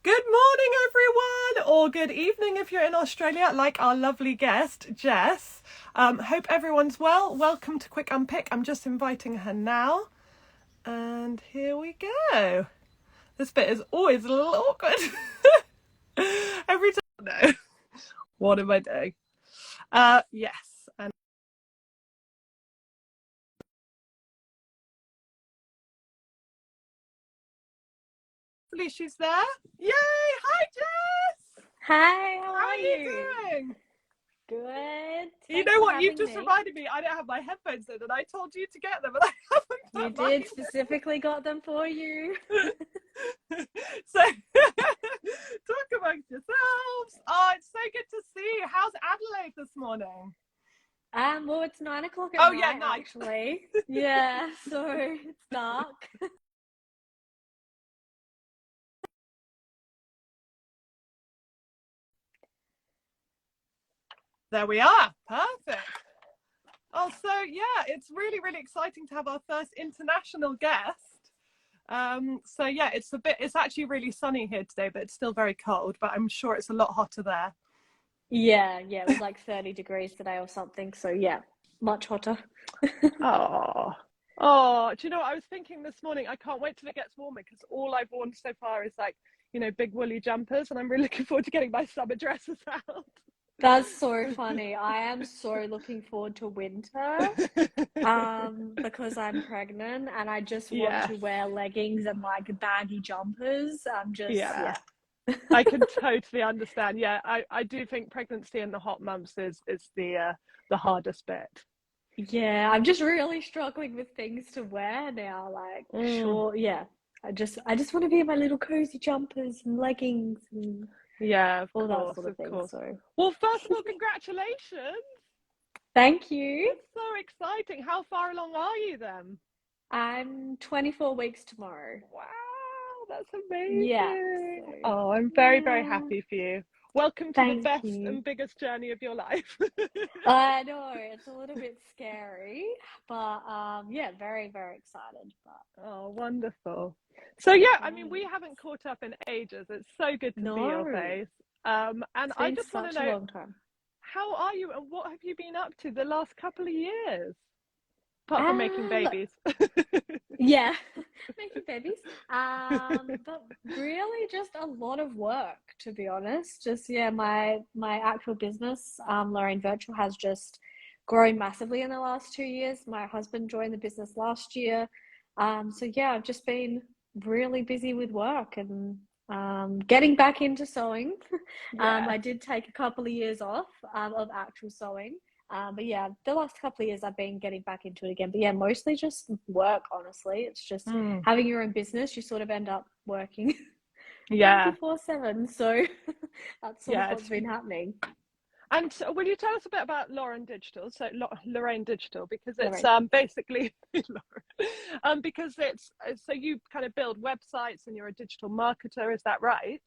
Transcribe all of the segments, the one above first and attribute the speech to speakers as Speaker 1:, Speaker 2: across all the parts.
Speaker 1: Good morning, everyone, or good evening if you're in Australia, like our lovely guest, Jess. Hope everyone's well. Welcome to Quick Unpick. I'm just inviting her now. And here we go. This bit is always a little awkward. Every time. No. What am I doing? Yes. And hopefully she's there. Yay! Hi, Jess!
Speaker 2: Hi, how
Speaker 1: How
Speaker 2: are
Speaker 1: are you
Speaker 2: you?
Speaker 1: doing?
Speaker 2: Good.
Speaker 1: You
Speaker 2: Thanks
Speaker 1: know
Speaker 2: for
Speaker 1: what? You've
Speaker 2: having
Speaker 1: just
Speaker 2: me.
Speaker 1: reminded me I don't have my headphones in, and I told you to get them, and I
Speaker 2: You
Speaker 1: haven't put
Speaker 2: did
Speaker 1: mine.
Speaker 2: specifically got them for you.
Speaker 1: So, talk amongst yourselves. Oh, it's so good to see you. How's Adelaide this morning?
Speaker 2: Well, it's 9 o'clock at
Speaker 1: Oh, yeah,
Speaker 2: night
Speaker 1: nice.
Speaker 2: actually. Yeah, so it's dark.
Speaker 1: There we are. Perfect. Oh, so yeah, it's really, really exciting to have our first international guest. So yeah, it's actually really sunny here today, but it's still very cold, but I'm sure it's a lot hotter there.
Speaker 2: Yeah, it was like 30 degrees today or something. So yeah, much hotter.
Speaker 1: Oh, oh, do you know what I was thinking this morning? I can't wait till it gets warmer because all I've worn so far is like, big woolly jumpers, and I'm really looking forward to getting my summer dresses out.
Speaker 2: That's so funny. I am so looking forward to winter. Because I'm pregnant and I just want
Speaker 1: Yes,
Speaker 2: to wear leggings and like baggy jumpers. I'm just,
Speaker 1: yeah,
Speaker 2: yeah.
Speaker 1: I can totally understand. Yeah, I do think pregnancy in the hot months is the hardest bit.
Speaker 2: Yeah, I'm just really struggling with things to wear now. Like,
Speaker 1: Mm,
Speaker 2: sure, yeah. I just want to be in my little cozy jumpers and leggings and
Speaker 1: yeah, of
Speaker 2: all that
Speaker 1: course,
Speaker 2: sort of
Speaker 1: of
Speaker 2: thing.
Speaker 1: course.
Speaker 2: So,
Speaker 1: Well, first of all, congratulations.
Speaker 2: thank you.
Speaker 1: That's so exciting. How far along are you then?
Speaker 2: I'm 24 weeks tomorrow.
Speaker 1: Wow, that's
Speaker 2: Yeah,
Speaker 1: amazing.
Speaker 2: so
Speaker 1: Oh, I'm very, very
Speaker 2: yeah.
Speaker 1: happy for you. Welcome to the
Speaker 2: Thank
Speaker 1: best
Speaker 2: you.
Speaker 1: and biggest journey of your life.
Speaker 2: I know it's a little bit scary, but yeah, very, very excited. But
Speaker 1: Oh, wonderful. So yeah, I mean, we
Speaker 2: thanks.
Speaker 1: haven't caught up in ages. It's so good to see your
Speaker 2: No,
Speaker 1: face. And
Speaker 2: it's
Speaker 1: I
Speaker 2: been
Speaker 1: just want to
Speaker 2: such a
Speaker 1: know,
Speaker 2: long time.
Speaker 1: how are you and what have you been up to the last couple of years, apart from making
Speaker 2: Um,
Speaker 1: babies?
Speaker 2: Yeah, making babies. But really just a lot of work, to be honest. Just yeah, my actual business, Lorraine Virtual, has just grown massively in the last 2 years. My husband joined the business last year. So yeah, I've just been really busy with work and getting back into sewing.
Speaker 1: Yeah.
Speaker 2: I did take a couple of years off of actual sewing. But yeah, the last couple of years I've been getting back into it again. But yeah, mostly just work, honestly. It's just
Speaker 1: Mm.
Speaker 2: having your own business, you sort of end up working
Speaker 1: Yeah.
Speaker 2: 24/7. So that's sort of
Speaker 1: Yeah.
Speaker 2: what's been happening.
Speaker 1: And so will you tell us a bit about Lauren Digital? So Lorraine Digital, because it's
Speaker 2: Lorraine.
Speaker 1: basically because it's so you kind of build websites and you're a digital marketer. Is that right?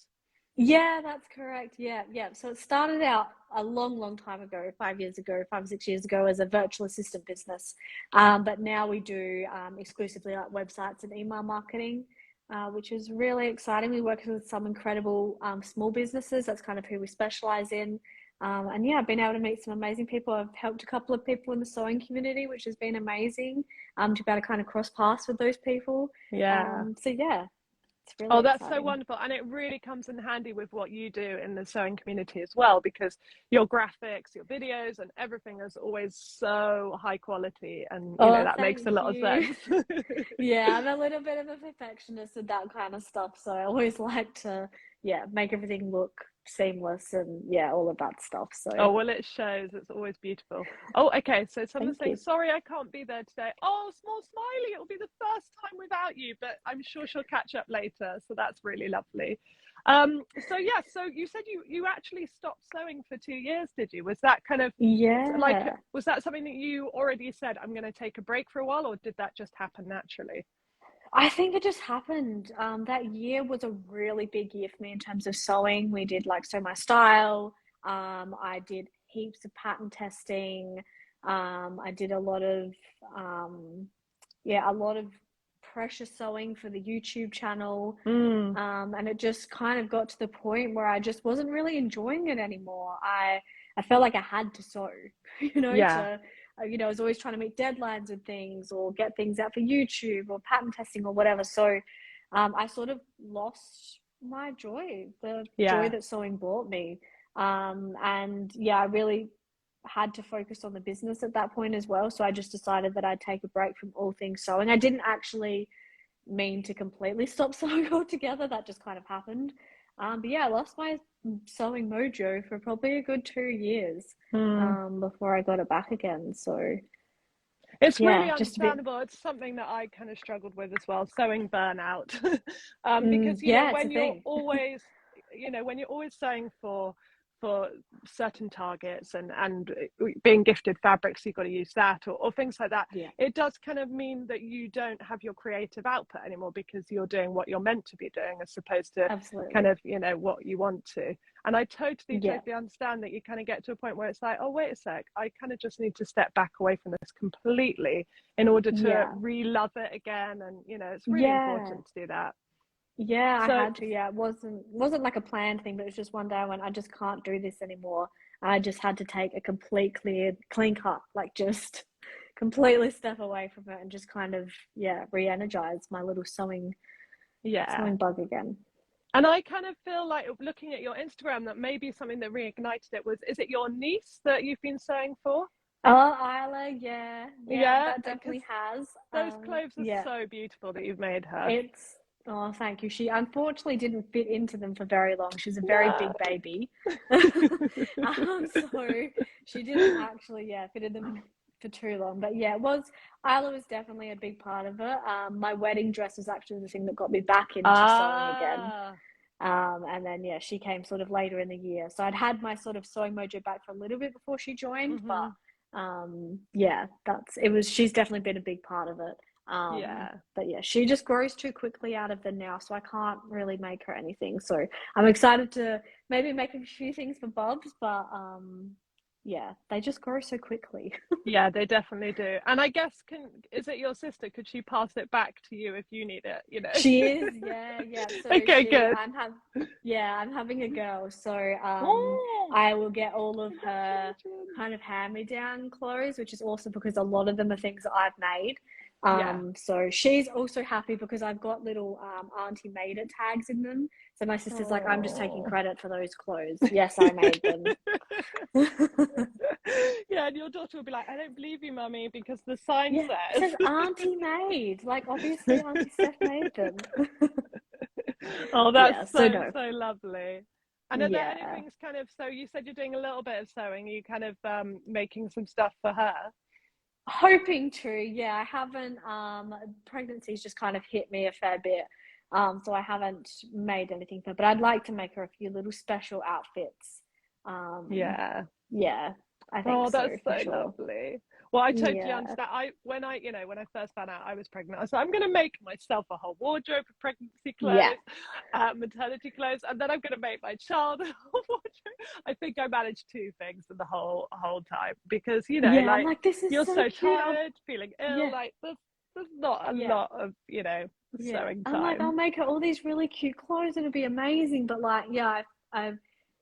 Speaker 2: Yeah, that's correct. Yeah. So it started out a long, long time ago, 5 years ago, 5 or 6 years ago, as a virtual assistant business. But now we do exclusively like websites and email marketing, which is really exciting. We work with some incredible small businesses. That's kind of who we specialize in. And yeah, I've been able to meet some amazing people. I've helped a couple of people in the sewing community, which has been amazing to be able to kind of cross paths with those people.
Speaker 1: Yeah.
Speaker 2: So yeah, it's
Speaker 1: Oh,
Speaker 2: really
Speaker 1: that's so
Speaker 2: exciting.
Speaker 1: wonderful. And it really comes in handy with what you do in the sewing community as well, because your graphics, your videos, and everything is always so high quality. And,
Speaker 2: Oh,
Speaker 1: that makes a
Speaker 2: thank
Speaker 1: lot of
Speaker 2: you.
Speaker 1: sense.
Speaker 2: Yeah, I'm a little bit of a perfectionist with that kind of stuff, so I always like to, yeah, make everything look seamless and yeah, all of that stuff. So
Speaker 1: Oh, well, it shows. It's always beautiful. Oh, okay. So someone's
Speaker 2: thank
Speaker 1: saying,
Speaker 2: you.
Speaker 1: sorry, I can't be there today. Oh, small smiley. It'll be the first time without you, but I'm sure she'll catch up later. So that's really lovely. So yeah, so you said you actually stopped sewing for 2 years, did you? Was that kind of like,
Speaker 2: Yeah.
Speaker 1: was that something that you already said, I'm going to take a break for a while, or did that just happen naturally?
Speaker 2: I think it just happened. That year was a really big year for me in terms of sewing. We did like Sew My Style. I did heaps of pattern testing. I did a lot of, yeah, a lot of pressure sewing for the YouTube channel.
Speaker 1: Mm.
Speaker 2: And it just kind of got to the point where I just wasn't really enjoying it anymore. I felt like I had to sew,
Speaker 1: Yeah.
Speaker 2: to, I was always trying to meet deadlines with things or get things out for YouTube or pattern testing or whatever. So I sort of lost my joy, the joy
Speaker 1: Yeah.
Speaker 2: that sewing brought me. And yeah, I really had to focus on the business at that point as well. So I just decided that I'd take a break from all things sewing. I didn't actually mean to completely stop sewing altogether. That just kind of happened. But yeah, I lost my sewing mojo for probably a good 2 years before I got it back again. So
Speaker 1: It's really
Speaker 2: yeah, just a bit.
Speaker 1: understandable. It's something that I kind of struggled with as well, sewing burnout. Because,
Speaker 2: Yeah, it's a
Speaker 1: when you're
Speaker 2: thing.
Speaker 1: always, when you're always sewing for certain targets and being gifted fabrics, you've got to use that or things like that.
Speaker 2: Yeah,
Speaker 1: It does kind of mean that you don't have your creative output anymore because you're doing what you're meant to be doing as opposed to kind
Speaker 2: absolutely.
Speaker 1: of, what you want to. And I totally
Speaker 2: Yeah,
Speaker 1: understand that you kind of get to a point where it's like, oh, wait a sec, I kind of just need to step back away from this completely in order to
Speaker 2: yeah,
Speaker 1: re-love it again. And, it's really
Speaker 2: yeah.
Speaker 1: important to do that.
Speaker 2: Yeah, I
Speaker 1: So,
Speaker 2: had to. Yeah, it wasn't like a planned thing, but it was just one day I went, I just can't do this anymore. I just had to take a clean cut, like just completely step away from it and just kind of, yeah, re-energize my little
Speaker 1: yeah.
Speaker 2: sewing bug again.
Speaker 1: And I kind of feel like looking at your Instagram that maybe something that reignited it is it your niece that you've been sewing for?
Speaker 2: Oh, Isla, yeah,
Speaker 1: Yeah,
Speaker 2: that
Speaker 1: because
Speaker 2: definitely has.
Speaker 1: those clothes are
Speaker 2: Yeah,
Speaker 1: so beautiful that you've made her.
Speaker 2: it's, oh, thank you. She unfortunately didn't fit into them for very long. She's a very
Speaker 1: No.
Speaker 2: big baby. So she didn't actually, yeah, fit in them for too long. But yeah, Isla was definitely a big part of it. My wedding dress was actually the thing that got me back into sewing again.
Speaker 1: Ah,
Speaker 2: And then, yeah, she came sort of later in the year. So I'd had my sort of sewing mojo back for a little bit before she joined,
Speaker 1: mm-hmm.
Speaker 2: but yeah, she's definitely been a big part of it.
Speaker 1: Yeah.
Speaker 2: But yeah, she just grows too quickly out of the now, so I can't really make her anything. So I'm excited to maybe make a few things for Bob's, but yeah, they just grow so quickly.
Speaker 1: Yeah, they definitely do. And I guess is it your sister? Could she pass it back to you if you need it,
Speaker 2: She is, yeah. So
Speaker 1: Okay, good.
Speaker 2: I'm having a girl, so
Speaker 1: Oh,
Speaker 2: I will get all of her
Speaker 1: congratulations.
Speaker 2: kind of hand-me-down clothes, which is awesome because a lot of them are things that I've made.
Speaker 1: Yeah.
Speaker 2: So she's also happy because I've got little Auntie made it tags in them. So my sister's like, I'm just taking
Speaker 1: Oh.
Speaker 2: credit for those clothes. Yes, I made them.
Speaker 1: Yeah, and your daughter will be like, I don't believe you, mummy, because the sign
Speaker 2: Yeah, it
Speaker 1: says.
Speaker 2: says Auntie made. Like obviously Auntie Steph made them.
Speaker 1: Oh,
Speaker 2: Yeah,
Speaker 1: that's
Speaker 2: so
Speaker 1: so,
Speaker 2: no.
Speaker 1: so lovely. And are there any
Speaker 2: Yeah.
Speaker 1: things kind of, so you said you're doing a little bit of sewing, are you kind of making some stuff for her?
Speaker 2: Hoping to, yeah. I haven't, pregnancy's just kind of hit me a fair bit. So I haven't made anything for her, but I'd like to make her a few little special outfits.
Speaker 1: Yeah.
Speaker 2: Yeah, I think
Speaker 1: Oh,
Speaker 2: so
Speaker 1: that's
Speaker 2: for
Speaker 1: so
Speaker 2: sure.
Speaker 1: lovely. Well, I totally
Speaker 2: Yeah.
Speaker 1: understand. When I first found out I was pregnant, I was like, I'm going to make myself a whole wardrobe of pregnancy
Speaker 2: Yeah.
Speaker 1: clothes, maternity clothes, and then I'm going to make my child a whole wardrobe. I think I managed two things in the whole time because
Speaker 2: Yeah, I'm
Speaker 1: like
Speaker 2: like, this is
Speaker 1: you're
Speaker 2: so
Speaker 1: so
Speaker 2: cute.
Speaker 1: tired, feeling ill,
Speaker 2: Yeah,
Speaker 1: like there's not a
Speaker 2: yeah,
Speaker 1: lot of
Speaker 2: yeah.
Speaker 1: sewing
Speaker 2: I'm like, I'll
Speaker 1: time.
Speaker 2: make her all these really cute clothes. It'll be amazing. But like, yeah, I've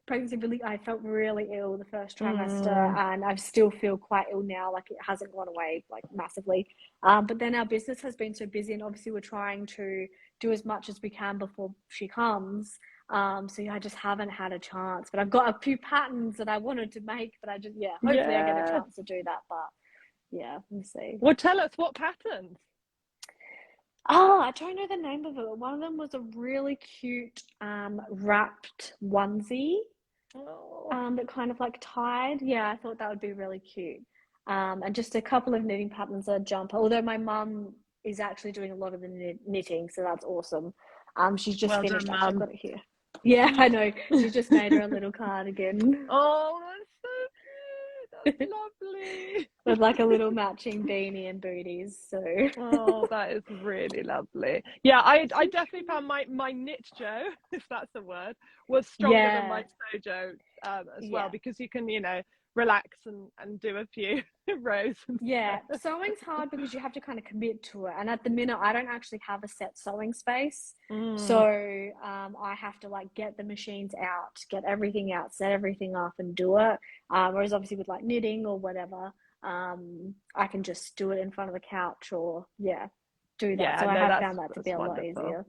Speaker 2: pregnancy really, I felt really ill the first trimester,
Speaker 1: Mm,
Speaker 2: and I still feel quite ill now. Like it hasn't gone away like massively. But then our business has been so busy, and obviously we're trying to do as much as we can before she comes. So yeah, I just haven't had a chance. But I've got a few patterns that I wanted to make, but I just, yeah, hopefully I get a
Speaker 1: yeah.
Speaker 2: chance to do that. But yeah, we'll see.
Speaker 1: Well, tell us what patterns.
Speaker 2: Oh, I don't know the name of it. One of them was a really cute wrapped onesie
Speaker 1: Oh,
Speaker 2: that kind of like tied. Yeah, I thought that would be really cute. And just a couple of knitting patterns, a jumper. Although my mum is actually doing a lot of the knitting, so that's awesome. She's just
Speaker 1: well done,
Speaker 2: finished. Actually, I've
Speaker 1: mum.
Speaker 2: got it here. Yeah, I know. She's just made her a little cardigan
Speaker 1: Oh, that's so cute. That's lovely.
Speaker 2: with like a little matching beanie and booties. So
Speaker 1: Oh, that is really lovely. Yeah, I
Speaker 2: so
Speaker 1: definitely
Speaker 2: cute.
Speaker 1: found my knit Joe, if that's a word, was stronger than my
Speaker 2: Yeah,
Speaker 1: Sojo as well
Speaker 2: yeah,
Speaker 1: because you can, relax and do a few rows and
Speaker 2: Yeah,
Speaker 1: stuff.
Speaker 2: sewing's hard because you have to kind of commit to it. And at the minute, I don't actually have a set sewing space. So I have to like get the machines out, get everything out, set everything up and do it. Whereas obviously with like knitting or whatever, I can just do it in front of the couch or do that.
Speaker 1: Yeah,
Speaker 2: So I
Speaker 1: no,
Speaker 2: have found that to
Speaker 1: that's
Speaker 2: be a lot
Speaker 1: wonderful.
Speaker 2: easier.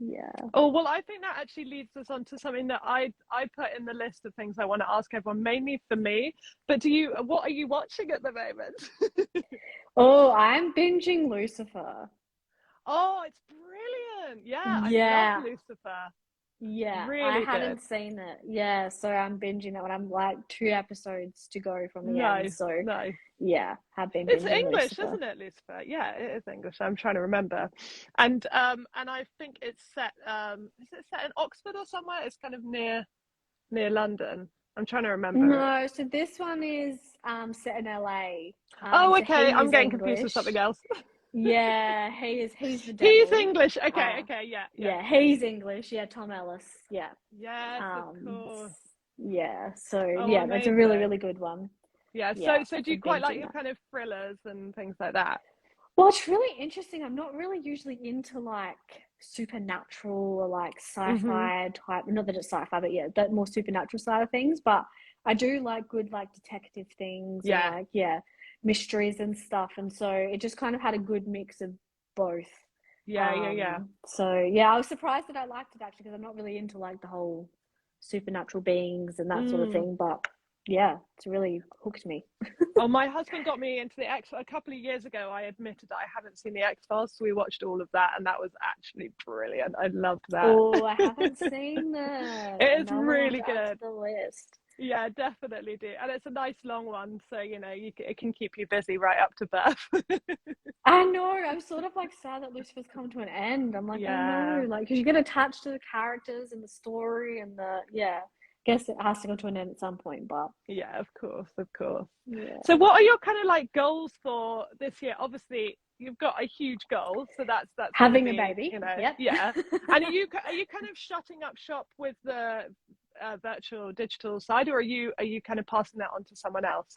Speaker 2: Yeah.
Speaker 1: Oh, well, I think that actually leads us on to something that I put in the list of things I want to ask everyone, mainly for me. But what are you watching at the moment?
Speaker 2: Oh, I'm binging Lucifer.
Speaker 1: Oh, it's brilliant. Yeah, I love
Speaker 2: Yeah.
Speaker 1: Lucifer.
Speaker 2: Yeah, I
Speaker 1: Really good.
Speaker 2: hadn't seen it. Yeah, so I'm binging it when I'm like 2 episodes to go from the end.
Speaker 1: Nice,
Speaker 2: So
Speaker 1: nice.
Speaker 2: yeah, have been
Speaker 1: It's
Speaker 2: binging
Speaker 1: English,
Speaker 2: Lucifer.
Speaker 1: isn't it, Lucifer? Yeah, it is English. I'm trying to remember. And I think it's set is it set in Oxford or somewhere? It's kind of near London. I'm trying to remember it.
Speaker 2: No, so this one is set in LA.
Speaker 1: Oh,
Speaker 2: So
Speaker 1: okay.
Speaker 2: he
Speaker 1: I'm
Speaker 2: is
Speaker 1: getting confused with something
Speaker 2: English.
Speaker 1: else.
Speaker 2: Yeah, he's the
Speaker 1: He's
Speaker 2: devil.
Speaker 1: English. Okay,
Speaker 2: Uh
Speaker 1: okay, yeah, yeah.
Speaker 2: yeah, he's English. Yeah, Tom Ellis. Yeah.
Speaker 1: Yes, of
Speaker 2: Um
Speaker 1: course.
Speaker 2: yeah, so
Speaker 1: Oh,
Speaker 2: yeah, it's a really,
Speaker 1: amazing.
Speaker 2: really good one.
Speaker 1: Yeah,
Speaker 2: Yeah,
Speaker 1: so do
Speaker 2: so
Speaker 1: you quite like
Speaker 2: binging
Speaker 1: your
Speaker 2: that.
Speaker 1: kind of thrillers and things like that?
Speaker 2: Well, it's really interesting. I'm not really usually into like supernatural or like
Speaker 1: Hmm.
Speaker 2: sci-fi type, not that it's sci-fi, but yeah, that more supernatural side of things. But I do like good like detective things and
Speaker 1: Yeah,
Speaker 2: like, yeah, mysteries and stuff. And so it just kind of had a good mix of both.
Speaker 1: yeah.
Speaker 2: So yeah, I was surprised that I liked it actually because I'm not really into like the whole supernatural beings and that sort of
Speaker 1: Mm.
Speaker 2: thing. But yeah, it's really hooked me.
Speaker 1: Oh, my husband got me into the X a couple of years ago. I admitted that I hadn't seen the X-Files, so we watched all of that, and that was actually brilliant. I loved that.
Speaker 2: Oh, I haven't seen that.
Speaker 1: It is
Speaker 2: Another one
Speaker 1: really
Speaker 2: to add to
Speaker 1: good.
Speaker 2: the list.
Speaker 1: Yeah, definitely do. And it's a nice long one, so it can keep you busy right up to birth.
Speaker 2: I know. I'm sort of like sad that Lucifer's come to an end. I'm like, oh
Speaker 1: Yeah,
Speaker 2: no, like because you get attached to the characters and the story and the yeah. Guess it has to go to an end at some point, but
Speaker 1: yeah, of course, of course.
Speaker 2: yeah.
Speaker 1: So what are your kind of like goals for this year? Obviously, you've got a huge goal, so that's going to
Speaker 2: Having a
Speaker 1: be,
Speaker 2: baby. Yep.
Speaker 1: yeah. And are you kind of shutting up shop with the virtual digital side, or are you kind of passing that on to someone else?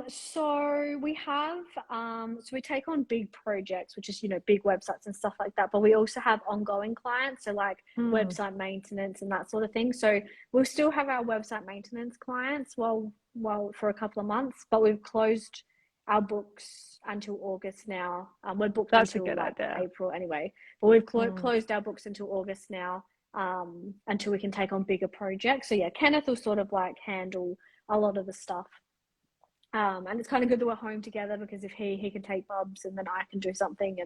Speaker 2: So we have, so we take on big projects, which is, big websites and stuff like that, but we also have ongoing clients, so like
Speaker 1: Hmm.
Speaker 2: website maintenance and that sort of thing. So we'll still have our website maintenance clients well for a couple of months, but we've closed our books until August now. We're booked
Speaker 1: That's a
Speaker 2: until
Speaker 1: good
Speaker 2: like
Speaker 1: idea.
Speaker 2: April anyway, but we've
Speaker 1: Hmm.
Speaker 2: closed our books until August now, until we can take on bigger projects. So yeah, Kenneth will sort of like handle a lot of the stuff. And it's kind of good that we're home together because if he can take Bubs and then I can do something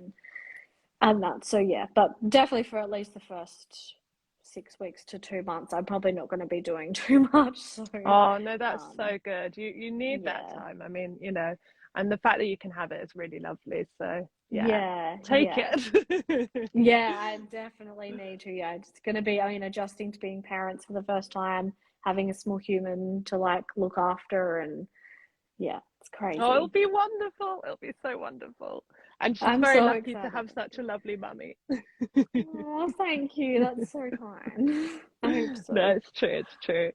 Speaker 2: and that. So yeah, but definitely for at least the first 6 weeks to 2 months, I'm probably not going to be doing too much. So
Speaker 1: Oh no, that's
Speaker 2: um,
Speaker 1: so good. You need that
Speaker 2: yeah,
Speaker 1: time. I mean, and the fact that you can have it is really lovely. So yeah,
Speaker 2: yeah,
Speaker 1: take
Speaker 2: yeah,
Speaker 1: it.
Speaker 2: yeah. I definitely need to. Yeah, it's going to be. I mean, adjusting to being parents for the first time, having a small human to like look after, and yeah, it's
Speaker 1: Oh, it'll
Speaker 2: crazy.
Speaker 1: be wonderful. It'll be so wonderful. And she's
Speaker 2: I'm
Speaker 1: very
Speaker 2: so
Speaker 1: lucky to
Speaker 2: excited.
Speaker 1: have such a lovely mummy.
Speaker 2: Oh, thank you. That's so kind. I hope
Speaker 1: No,
Speaker 2: so.
Speaker 1: it's true. It's true.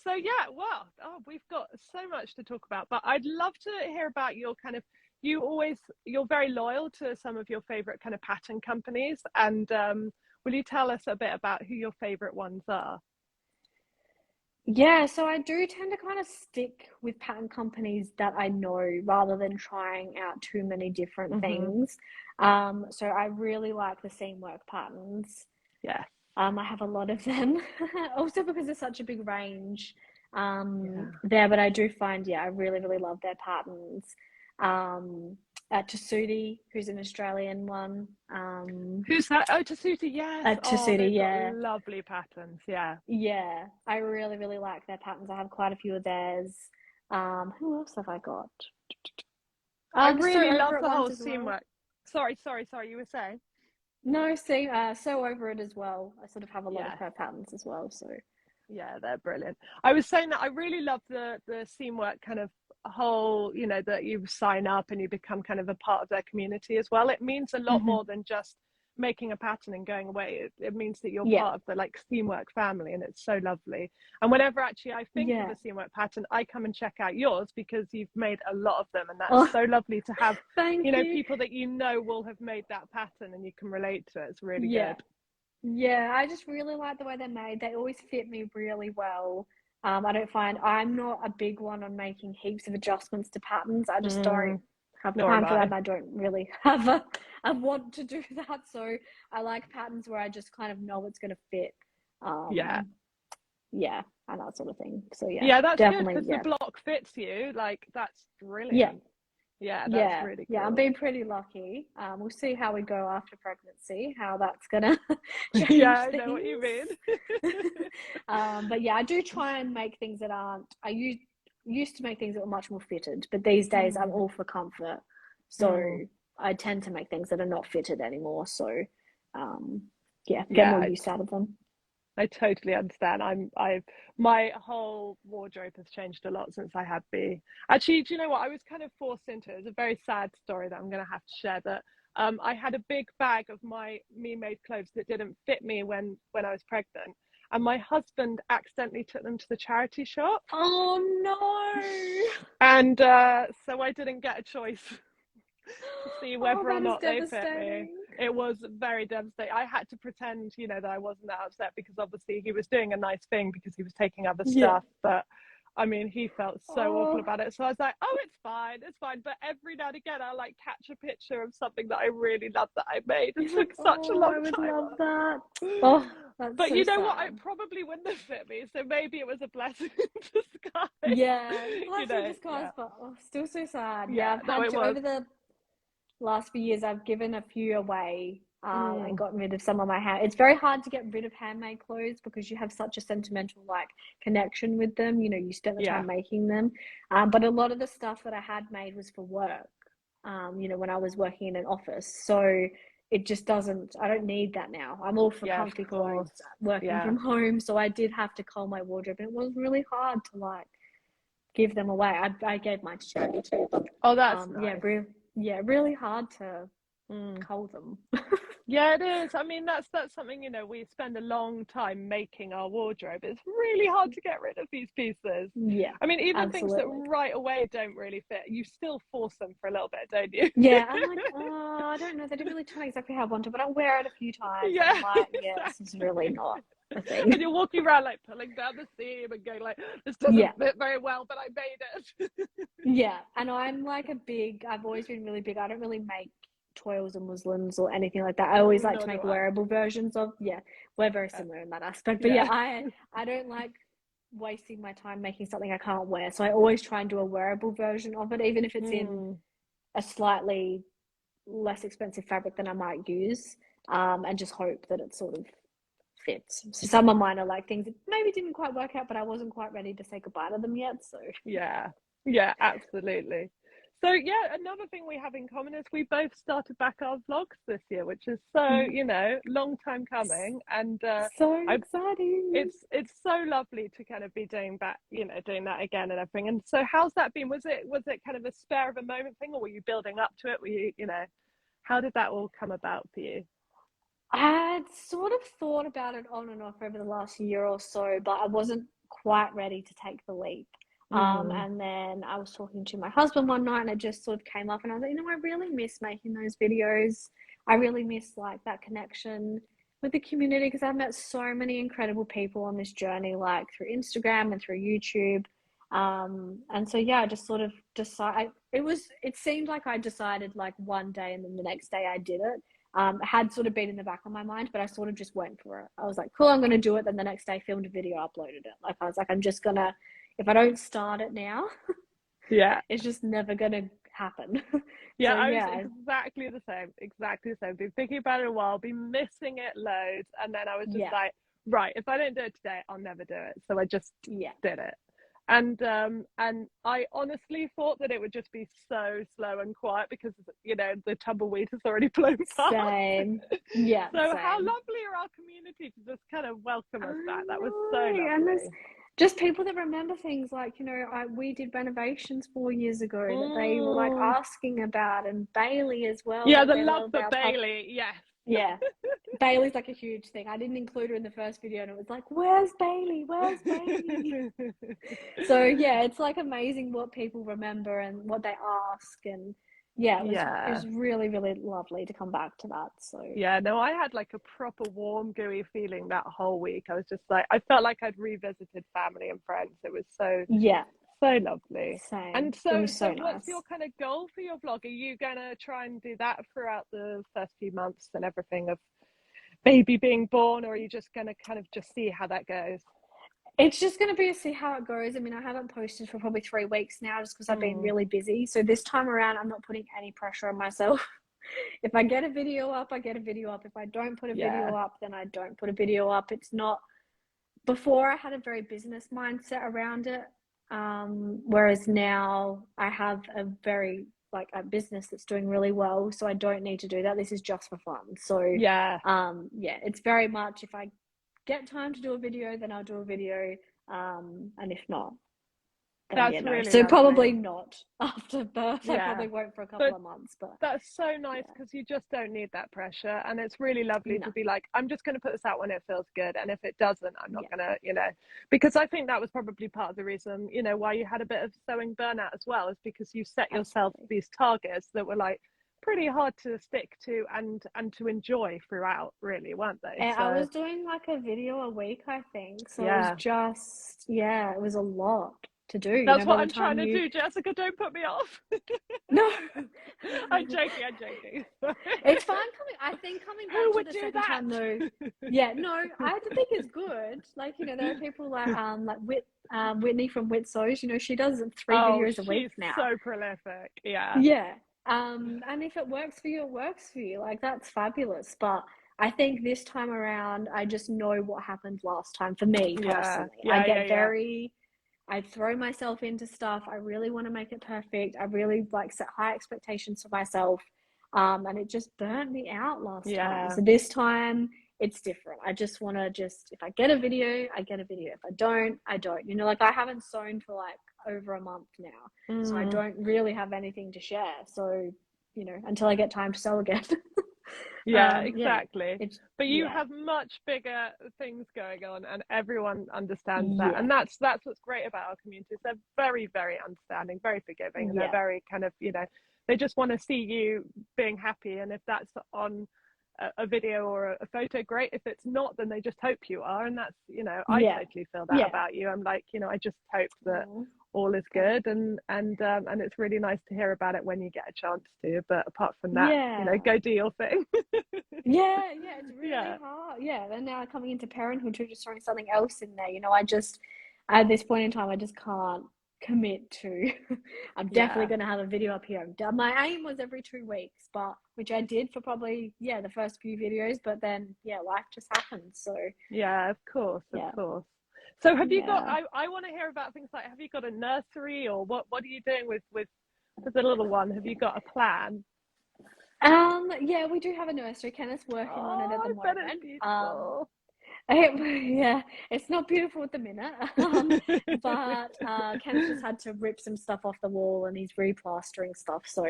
Speaker 1: So yeah, well, oh, we've got so much to talk about, but I'd love to hear about your kind of, you're very loyal to some of your favorite kind of pattern companies. And will you tell us a bit about who your favorite ones are?
Speaker 2: Yeah, so I do tend to kind of stick with pattern companies that I know rather than trying out too many different
Speaker 1: Hmm.
Speaker 2: things. So I really like the seam work patterns.
Speaker 1: Yeah.
Speaker 2: I have a lot of them, also because there's such a big range
Speaker 1: Yeah.
Speaker 2: there. But I do find, yeah, I really, really love their patterns. Um, Tasudi, who's an Australian one.
Speaker 1: Who's that? Oh, Tasuta, yes. Oh,
Speaker 2: Tasudi,
Speaker 1: they've got
Speaker 2: yeah.
Speaker 1: lovely patterns. Yeah.
Speaker 2: Yeah, I really, really like their patterns. I have quite a few of theirs. Who else have I got?
Speaker 1: I
Speaker 2: The So
Speaker 1: really love
Speaker 2: Over It
Speaker 1: the
Speaker 2: ones
Speaker 1: whole
Speaker 2: as
Speaker 1: seam
Speaker 2: well.
Speaker 1: work. Sorry, you were saying?
Speaker 2: No, see, So Over It as well. I sort of have a lot of
Speaker 1: Yes.
Speaker 2: her patterns as well. So
Speaker 1: Yeah, they're brilliant. I was saying that I really love the seam work kind of whole, that you sign up and you become kind of a part of their community as well. It means a lot
Speaker 2: hmm
Speaker 1: more than just making a pattern and going away, it means that you're
Speaker 2: Yeah.
Speaker 1: part of the like Seamwork family, and it's so lovely. And whenever actually I think
Speaker 2: Yeah.
Speaker 1: of a Seamwork pattern, I come and check out yours because you've made a lot of them, and that's
Speaker 2: Oh,
Speaker 1: so lovely to have,
Speaker 2: thank you.
Speaker 1: people that will have made that pattern and you can relate to it. It's really
Speaker 2: Yeah.
Speaker 1: good.
Speaker 2: Yeah, I just really like the way they're made. They always fit me really well. I'm not a big one on making heaps of adjustments to patterns. I just don't have
Speaker 1: Nor am
Speaker 2: time for that,
Speaker 1: I.
Speaker 2: and I don't really have a want to do that. So I like patterns where I just kind of know it's going to fit.
Speaker 1: Yeah.
Speaker 2: Yeah, and that sort of thing. So yeah,
Speaker 1: Yeah, that's good
Speaker 2: definitely.
Speaker 1: because
Speaker 2: Yeah.
Speaker 1: the block fits you. Like, that's
Speaker 2: Yeah.
Speaker 1: brilliant. Yeah, that's
Speaker 2: Yeah,
Speaker 1: really
Speaker 2: yeah, I'm
Speaker 1: cool.
Speaker 2: being pretty lucky. We'll see how we go after pregnancy, how that's gonna change
Speaker 1: Yeah, I
Speaker 2: things.
Speaker 1: know what you mean.
Speaker 2: But yeah, I do try and make things that aren't. Used to make things that were much more fitted, but these days I'm all for comfort. So I tend to make things that are not fitted anymore. So yeah, get more use out of them.
Speaker 1: I totally understand. My whole wardrobe has changed a lot since I had B. Actually, do you know what? I was kind of forced into it. It's a very sad story that I'm going to have to share. That I had a big bag of my me-made clothes that didn't fit me when I was pregnant, and my husband accidentally took them to the charity shop.
Speaker 2: Oh no!
Speaker 1: And so I didn't get a choice to see whether or not they fit me. It was very devastating. I had to pretend, that I wasn't that upset because obviously he was doing a nice thing because he was taking other stuff. But I mean, he felt so awful about it. So I was like, oh, it's fine. But every now and again, I like catch a picture of something that I really love that I made. It took such a long time.
Speaker 2: I would love that. Oh, that's
Speaker 1: but
Speaker 2: so
Speaker 1: you know
Speaker 2: sad.
Speaker 1: what? It probably wouldn't have fit me. So maybe it was a blessing in disguise.
Speaker 2: Yeah, blessing in disguise, but still so sad. Yeah, over the last few years, I've given a few away and gotten rid of some of my it's very hard to get rid of handmade clothes because you have such a sentimental connection with them. You spent the time making them. But a lot of the stuff that I had made was for work, when I was working in an office. So it just doesn't, I don't need that now. I'm all for comfy clothes working from home. So I did have to cull my wardrobe, and it was really hard to give them away. I gave mine to charity too.
Speaker 1: Oh, that's nice.
Speaker 2: Really hard to cull them.
Speaker 1: Yeah, it is. I mean, that's something, we spend a long time making our wardrobe. It's really hard to get rid of these pieces.
Speaker 2: Yeah.
Speaker 1: I mean, even things that right away don't really fit, you still force them for a little bit, don't you?
Speaker 2: Yeah, I'm like, oh, I don't know. They didn't really turn exactly how I wanted, but I'll wear it a few times.
Speaker 1: Yeah,
Speaker 2: I'm like, this is really not a thing.
Speaker 1: And you're walking around pulling down the seam and going this doesn't fit very well, but I made it.
Speaker 2: Yeah, and I'm I've always been really big. I don't really make toils or muslins or anything like that. I always like to make wearable versions of. Yeah, we're very similar in that aspect. But I don't like wasting my time making something I can't wear. So I always try and do a wearable version of it, even if it's in a slightly less expensive fabric than I might use, and just hope that it sort of fits. So some of mine are things that maybe didn't quite work out, but I wasn't quite ready to say goodbye to them yet. So
Speaker 1: yeah, absolutely. So another thing we have in common is we both started back our vlogs this year, which is so long time coming, and
Speaker 2: so exciting.
Speaker 1: It's so lovely to kind of be doing that again and everything. And so how's that been? Was it kind of a spur of a moment thing, or were you building up to it? Were you how did that all come about for you?
Speaker 2: I had sort of thought about it on and off over the last year or so, but I wasn't quite ready to take the leap. And then I was talking to my husband one night, and it just sort of came up, and I was like, I really miss making those videos. I really miss that connection with the community, because I've met so many incredible people on this journey, through Instagram and through YouTube. And so I just sort of decided. It seemed like I decided one day, and then the next day I did it. It had sort of been in the back of my mind, but I sort of just went for it. I was like, cool, I'm going to do it. Then the next day filmed a video, uploaded it. I was like, I'm just going to, if I don't start it now, it's just never going to happen.
Speaker 1: Yeah, I was exactly the same. Been thinking about it a while, been missing it loads. And then I was just like, right, if I don't do it today, I'll never do it. So I just did it. And I honestly thought that it would just be so slow and quiet because the tumbleweed has already blown past.
Speaker 2: Same.
Speaker 1: So how lovely are our community to just kind of welcome us back. That was so lovely.
Speaker 2: And there's just people that remember things we did renovations 4 years ago that they were asking about, and Bailey as well.
Speaker 1: Yeah, the love for Bailey. Yes.
Speaker 2: Yeah. Bailey's like a huge thing. I didn't include her in the first video and it was like, where's Bailey? Where's Bailey? So yeah, it's like amazing what people remember and what they ask. And yeah, it was really, really lovely to come back to that. So
Speaker 1: yeah, no, I had like a proper warm, gooey feeling that whole week. I was just like, I felt like I'd revisited family and friends. It was so
Speaker 2: yeah,
Speaker 1: lovely.
Speaker 2: same.
Speaker 1: And
Speaker 2: It
Speaker 1: so,
Speaker 2: was so
Speaker 1: what's
Speaker 2: nice.
Speaker 1: your kind of goal for your vlog? Are you gonna try and do that throughout the first few months and everything of baby being born, or are you just gonna kind of just see how that goes?
Speaker 2: It's just going to be to see how it goes. I mean, I haven't posted for probably 3 weeks now just because I've been really busy. So this time around, I'm not putting any pressure on myself. If I get a video up, I get a video up. If I don't put a video up, then I don't put a video up. It's not, before I had a very business mindset around it. Whereas now I have a very, like, a business that's doing really well. So I don't need to do that. This is just for fun. So,
Speaker 1: Yeah.
Speaker 2: yeah, it's very much, if I get time to do a video, then I'll do a video. And if not, then
Speaker 1: That's
Speaker 2: yeah, no.
Speaker 1: really
Speaker 2: So
Speaker 1: lovely.
Speaker 2: probably not after birth. I
Speaker 1: Yeah.
Speaker 2: probably won't for a couple of months, but
Speaker 1: That's so nice because you just don't need that pressure. And it's really lovely
Speaker 2: no.
Speaker 1: to be like, I'm just going to put this out when it feels good. And if it doesn't, I'm not
Speaker 2: Yeah.
Speaker 1: going to, you know, because I think that was probably part of the reason, you know, why you had a bit of sewing burnout as well, is because you set yourself these targets that were like pretty hard to stick to and to enjoy throughout, really, weren't they?
Speaker 2: And
Speaker 1: So
Speaker 2: I was doing like a video a week, I think. So it was
Speaker 1: yeah,
Speaker 2: just, yeah, it was a lot to do. You
Speaker 1: that's
Speaker 2: know, by
Speaker 1: what
Speaker 2: the
Speaker 1: I'm trying
Speaker 2: time
Speaker 1: to
Speaker 2: you,
Speaker 1: do, Jessica. Don't put me off.
Speaker 2: no,
Speaker 1: I'm joking. I'm joking.
Speaker 2: it's fine coming. I think coming
Speaker 1: Who
Speaker 2: back
Speaker 1: would
Speaker 2: to the
Speaker 1: do
Speaker 2: second
Speaker 1: that?
Speaker 2: time though. Yeah, no, I think it's good. Like, you know, there are people like Whitney from Whit Sews. You know, she does 3
Speaker 1: Oh,
Speaker 2: videos a week
Speaker 1: she's
Speaker 2: now.
Speaker 1: so prolific. Yeah.
Speaker 2: Yeah. And if it works for you, it works for you. Like, that's fabulous. But I think this time around, I just know what happened last time for me personally. I throw myself into stuff. I really want to make it perfect. I really like set high expectations for myself. And it just burnt me out last time. So this time it's different. I just want to if I get a video, I get a video. If I don't, I don't. You know, like, I haven't sewn for like over a month now. So I don't really have anything to share. So, you know, until I get time to sew again.
Speaker 1: Yeah, exactly.
Speaker 2: Yeah,
Speaker 1: but you have much bigger things going on, and everyone understands that.
Speaker 2: yeah,
Speaker 1: And that's what's great about our communities. They're very, very understanding, very forgiving, and they're very kind of, you know, they just want to see you being happy. And if that's on a video or a photo, great. If it's not, then they just hope you are. And that's, you know, I totally feel that about you. I'm like, you know, I just hope that all is good, and it's really nice to hear about it when you get a chance to. But apart from that, you know, go do your thing.
Speaker 2: it's really hard. And now coming into parenthood too, just throwing something else in there, you know, I just, at this point in time, I just can't commit to I'm definitely going to have a video up here. My aim was every 2 weeks, but which I did for probably the first few videos, but then life just happens. So
Speaker 1: of course. So have you got, I want to hear about things like, have you got a nursery, or what are you doing with the little one? Have you got a plan?
Speaker 2: We do have a nursery. Kenneth's working on it at the moment.
Speaker 1: It's beautiful.
Speaker 2: It's not beautiful at the minute, but Kenneth just had to rip some stuff off the wall and he's replastering stuff. So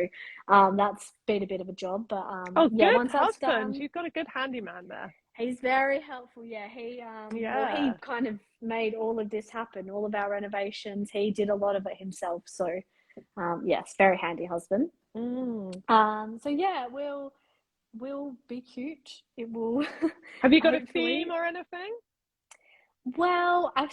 Speaker 2: that's been a bit of a job. But
Speaker 1: good
Speaker 2: once that's
Speaker 1: husband.
Speaker 2: done,
Speaker 1: You've got a good handyman there.
Speaker 2: He's very helpful. He he kind of made all of this happen, all of our renovations. He did a lot of it himself. So yes, very handy husband. So will be cute. It will.
Speaker 1: Have you got a theme or anything?
Speaker 2: Well, I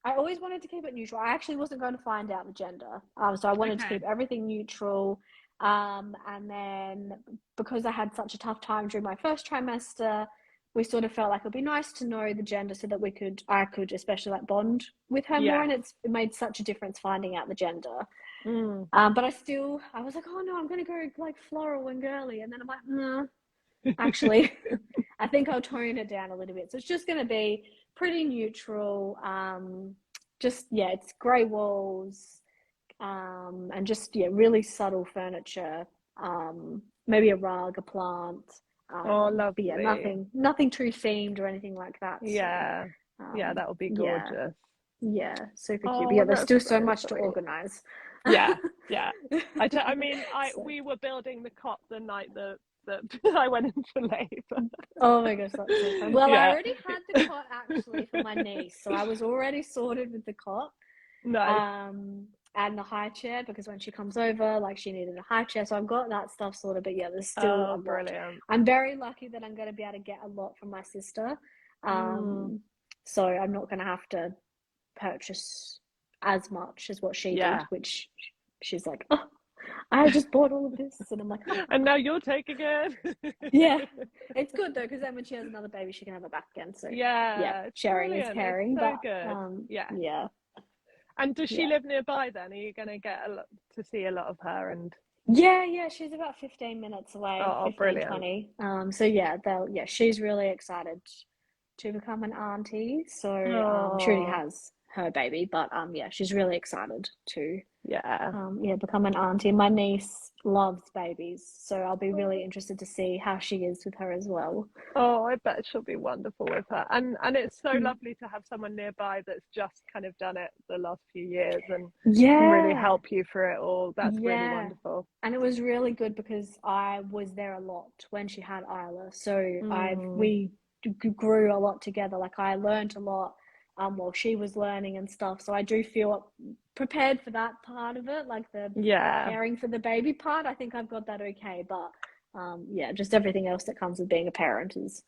Speaker 2: always wanted to keep it neutral. I actually wasn't going to find out the gender. So I wanted to keep everything neutral. And then because I had such a tough time during my first trimester, we sort of felt like it'd be nice to know the gender so that I could especially like bond with her more. And it made such a difference finding out the gender. But I was like, oh no, I'm going to go like floral and girly. And then I'm like, no, actually, I think I'll tone it down a little bit. So it's just going to be pretty neutral. It's grey walls, and just, really subtle furniture. Maybe a rug, a plant.
Speaker 1: Lovely.
Speaker 2: But nothing too themed or anything like that.
Speaker 1: So, that would be gorgeous.
Speaker 2: Yeah, super cute. But there's still so much to organize.
Speaker 1: I mean, we were building the cot the night that that I went into labour.
Speaker 2: Oh my gosh, that's so fun. Well, I
Speaker 1: Yeah.
Speaker 2: already had the cot actually for my niece, so I was already sorted with the cot.
Speaker 1: Nice.
Speaker 2: And the high chair, because when she comes over, like she needed a high chair, so I've got that stuff sorted. But yeah, there's still a lot.
Speaker 1: Brilliant.
Speaker 2: I'm very lucky that I'm going to be able to get a lot from my sister, so I'm not going to have to purchase as much as what she did, which she's like, oh, I just bought all of this, and I'm like, oh.
Speaker 1: And now you're taking it.
Speaker 2: Yeah, it's good though, because then when she has another baby, she can have it back again. So yeah, sharing
Speaker 1: brilliant.
Speaker 2: is caring.
Speaker 1: It's so
Speaker 2: but
Speaker 1: good.
Speaker 2: yeah.
Speaker 1: And does she live nearby then? Are you going to get to see a lot of her? And
Speaker 2: yeah, she's about 15 minutes away, 15,
Speaker 1: brilliant.
Speaker 2: 20. So yeah, she's really excited to become an auntie. So she already has her baby, but yeah, she's really excited to become an auntie. My niece loves babies, so I'll be really interested to see how she is with her as well.
Speaker 1: Oh, I bet she'll be wonderful with her. And it's so lovely to have someone nearby that's just kind of done it the last few years and can really help you through it all. That's really wonderful.
Speaker 2: And it was really good because I was there a lot when she had Isla, so we grew a lot together. Like I learned a lot while she was learning and stuff, so I do feel prepared for that part of it, like the caring for the baby part. I think I've got that okay, but just everything else that comes with being a parent is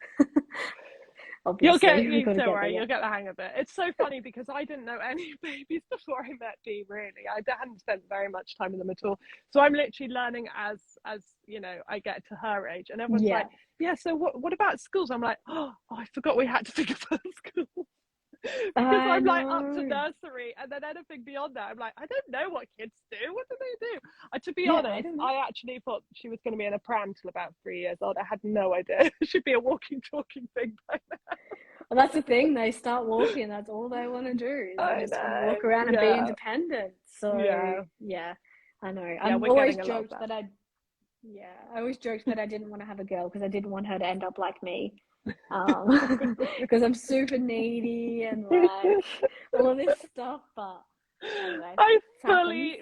Speaker 2: obviously
Speaker 1: you'll get the hang of it. It's so funny because I didn't know any babies before I met Dee, really. I hadn't spent very much time with them at all, so I'm literally learning as you know I get to her age, and everyone's like, so what about schools? I'm like, oh, I forgot we had to think about school. Because I'm like up to nursery, and then anything beyond that, I'm like, I don't know what kids do. What do they do? To be honest, I actually thought she was going to be in a pram till about 3 years old. I had no idea. It should be a walking, talking thing by now.
Speaker 2: Well, that's the thing. They start walking. That's all they want to do. They just want to walk around and be independent. So yeah, I know. I always joked that I always joked that I didn't want to have a girl because I didn't want her to end up like me. Because I'm super needy and like all of this stuff, but anyway,
Speaker 1: I fully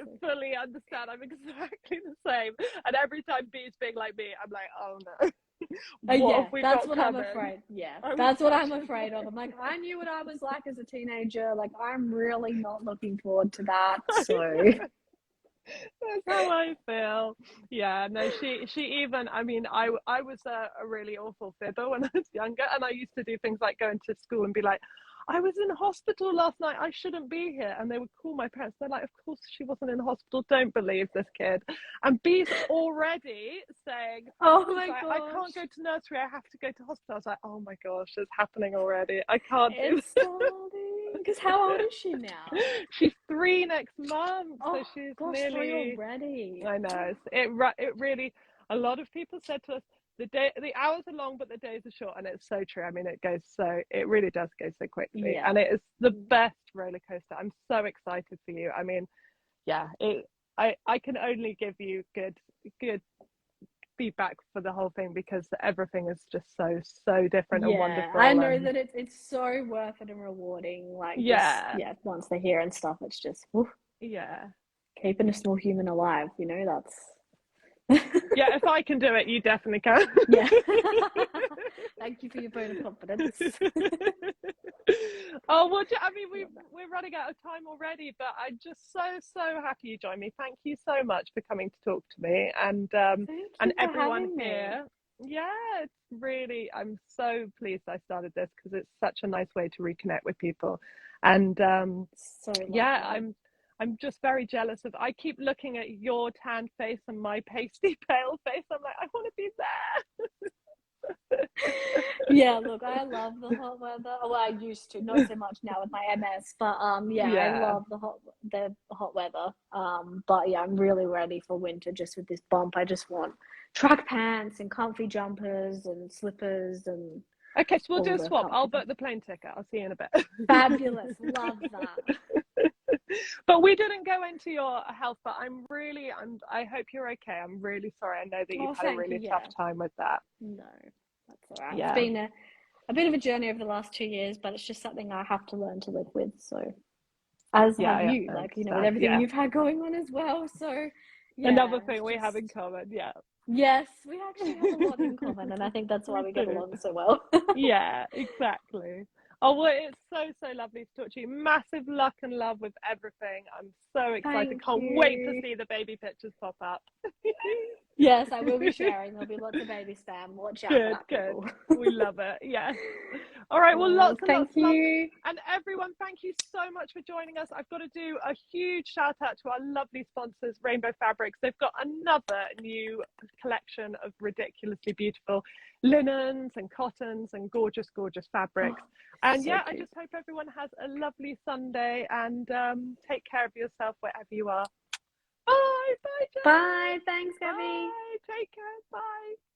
Speaker 1: understand. I'm exactly the same, and every time B's being like me, I'm like, oh no.
Speaker 2: That's what I'm afraid. That's what I'm afraid of. I'm like, I knew what I was like as a teenager. Like, I'm really not looking forward to that. So
Speaker 1: that's how I feel. Yeah, no, she even, I mean, I was a really awful fibber when I was younger, and I used to do things like go into school and be like, I was in hospital last night, I shouldn't be here. And they would call my parents. They're like, of course she wasn't in hospital. Don't believe this kid. And B's already saying,
Speaker 2: oh my gosh,
Speaker 1: I can't go to nursery. I have to go to hospital. I was like, oh my gosh, it's happening already. I can't do this.
Speaker 2: Because how old is she now?
Speaker 1: She's 3 next month.
Speaker 2: Oh,
Speaker 1: so she's
Speaker 2: gosh,
Speaker 1: nearly
Speaker 2: 3 already.
Speaker 1: I know. It really, a lot of people said to us, the hours are long, but the days are short, and it's so true. I mean, it really does go so quickly, and it is the best roller coaster. I'm so excited for you. I mean, I can only give you good feedback for the whole thing because everything is just so different and wonderful.
Speaker 2: I know that it's so worth it and rewarding. Like once they're here and stuff, it's just keeping a small human alive. You know, that's.
Speaker 1: If I can do it, you definitely can.
Speaker 2: Thank you for your vote of confidence.
Speaker 1: Oh well, I mean we're running out of time already, but I'm just so happy you joined me. Thank you so much for coming to talk to me and everyone here. Yeah, it's really, I'm so pleased I started this because it's such a nice way to reconnect with people, and I'm just very jealous of. I keep looking at your tanned face and my pasty pale face. I'm like, I want to be there.
Speaker 2: Yeah, look, I love the hot weather. Well, I used to, not so much now with my MS, but I love the hot weather. But yeah, I'm really ready for winter just with this bump. I just want track pants and comfy jumpers and slippers and.
Speaker 1: Okay, so we'll do a swap. I'll book the plane ticket. I'll see you in a bit.
Speaker 2: Fabulous. Love that.
Speaker 1: But we didn't go into your health, but I hope you're okay. I'm really sorry. I know that you've had a really tough time with that.
Speaker 2: No, that's all right. Yeah. It's been a bit of a journey over the last 2 years, but it's just something I have to learn to live with. So as have you, like, you know, with everything you've had going on as well. So
Speaker 1: another thing we have in common. Yeah.
Speaker 2: Yes, we actually have a lot in common, and I think that's why
Speaker 1: We
Speaker 2: we get
Speaker 1: do.
Speaker 2: along so well.
Speaker 1: Yeah, exactly. Oh, well, it's so lovely to talk to you. Massive luck and love with everything. I'm so excited.
Speaker 2: Thank
Speaker 1: Can't wait to
Speaker 2: you.
Speaker 1: see the baby pictures pop up.
Speaker 2: Yes, I will be sharing. There'll be lots of baby spam. Watch out for
Speaker 1: Good,
Speaker 2: that,
Speaker 1: good.
Speaker 2: people.
Speaker 1: We love it. Yes. All right. Well,
Speaker 2: No,
Speaker 1: lots and
Speaker 2: thank
Speaker 1: lots of love.
Speaker 2: you.
Speaker 1: And everyone, thank you so much for joining us. I've got to do a huge shout out to our lovely sponsors, Rainbow Fabrics. They've got another new collection of ridiculously beautiful linens and cottons and gorgeous, gorgeous fabrics.
Speaker 2: Oh,
Speaker 1: And
Speaker 2: so
Speaker 1: yeah, I
Speaker 2: cute.
Speaker 1: just hope everyone has a lovely Sunday and take care of yourself wherever you are. Bye. Bye, Jess.
Speaker 2: Bye. Thanks, Gabby.
Speaker 1: Bye. Take care. Bye.